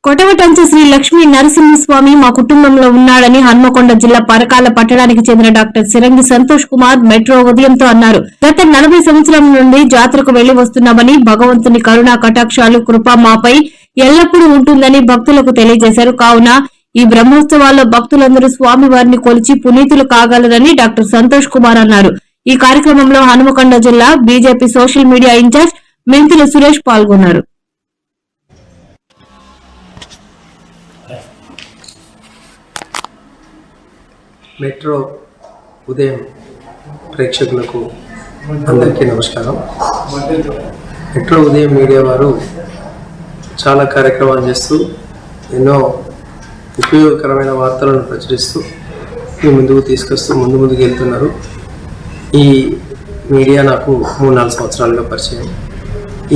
కొటవటంచ శ్రీ లక్ష్మీ నరసింహస్వామి మా కుటుంబంలో ఉన్నాడని హన్మకొండ జిల్లా పరకాల పట్టణానికి చెందిన డాక్టర్ సిరంగి సంతోష్ కుమార్ మెట్రో ఉదయంతో అన్నారు. గత 40 సంవత్సరాల నుండి జాతరకు వెళ్లి వస్తున్నామని, భగవంతుని కరుణా కటాక్షాలు కృప మాపై ఎల్లప్పుడూ ఉంటుందని భక్తులకు తెలియజేశారు. కావున ఈ బ్రహ్మోత్సవాల్లో భక్తులందరూ స్వామివారిని కొలిచి పునీతులు కాగలరని డాక్టర్ సంతోష్ కుమార్ అన్నారు. ఈ కార్యక్రమంలో హన్మకొండ జిల్లా బీజేపీ సోషల్ మీడియా ఇన్ఛార్జ్ మెంతుల సురేష్ పాల్గొన్నారు. మెట్రో ఉదయం ప్రేక్షకులకు అందరికీ నమస్కారం. మెట్రో ఉదయం మీడియా వారు చాలా కార్యక్రమాలు చేస్తూ ఎన్నో ఉపయోగకరమైన వార్తలను ప్రచురిస్తూ మీ ముందుకు తీసుకొస్తూ ముందుకు వెళ్తున్నారు. ఈ మీడియా నాకు 3-4 సంవత్సరాలుగా పరిచయం.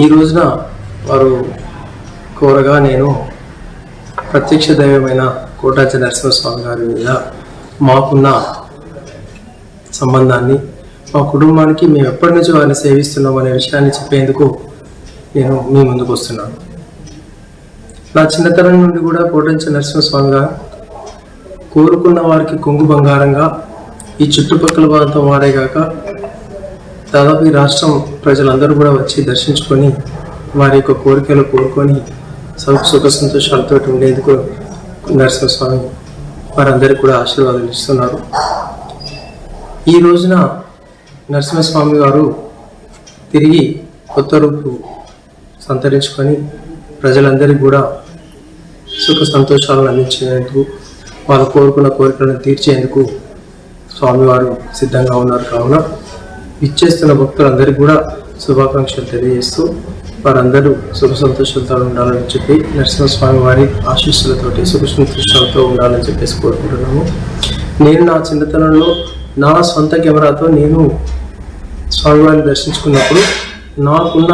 ఈ రోజున వారు కోరగా నేను ప్రత్యక్ష దైవమైన కోటాంచ నరసింహస్వామి గారి మీద మాకున్న సంబంధాన్ని, మా కుటుంబానికి మేము ఎప్పటి నుంచి వారిని సేవిస్తున్నాం అనే విషయాన్ని చెప్పేందుకు నేను మీ ముందుకు వస్తున్నాను. నా చిన్నతనం నుండి కూడా కోటాంచ నరసింహస్వామి గారు కోరుకున్న వారికి కొంగు బంగారంగా ఈ చుట్టుపక్కల ప్రాంతం వారే కాక దాదాపు ఈ రాష్ట్రం ప్రజలందరూ కూడా వచ్చి దర్శించుకొని వారి యొక్క కోరికలు కోరుకొని సుఖ సంతోషాలతో ఉండేందుకు నరసింహస్వామి వారందరికీ కూడా ఆశీర్వాదాలు ఇస్తున్నారు. ఈ రోజున నరసింహస్వామి గారు తిరిగి కొత్త రూపు సంతరించుకొని ప్రజలందరికీ కూడా సుఖ సంతోషాలను అందించేందుకు, వాళ్ళు కోరుకున్న కోరికలను తీర్చేందుకు స్వామివారు సిద్ధంగా ఉన్నారు. కావున ఇచ్చేస్తున్న భక్తులందరికీ కూడా శుభాకాంక్షలు తెలియజేస్తూ వారందరూ సుఖ సంతోషాలతో ఉండాలని చెప్పి, నరసింహస్వామి వారి ఆశీస్సులతోటి సుఖ సంతోషాలతో ఉండాలని చెప్పేసి కోరుకుంటున్నాము. నేను నా చిన్నతనంలో నా సొంత కెమెరాతో నేను స్వామివారిని దర్శించుకున్నప్పుడు నాకున్న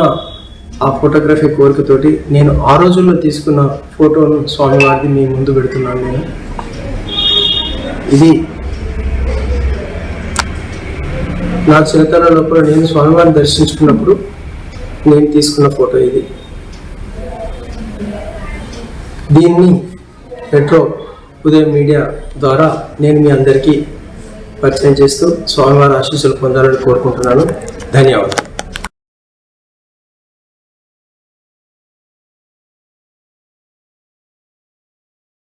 ఆ ఫోటోగ్రఫీ కోరికతోటి నేను ఆ రోజుల్లో తీసుకున్న ఫోటోను స్వామివారికి మీ ముందు పెడుతున్నాను. నేను ఇది నా చిన్నతనంలో కూడా నేను స్వామివారిని దర్శించుకున్నప్పుడు నేను తీసుకున్న ఫోటో ఇది. దీన్ని మెట్రో ఉదయం మీడియా ద్వారా నేను మీ అందరికీ పరిచయం చేస్తూ స్వామివారి ఆశీస్సులు పొందాలని కోరుకుంటున్నాను. ధన్యవాదాలు.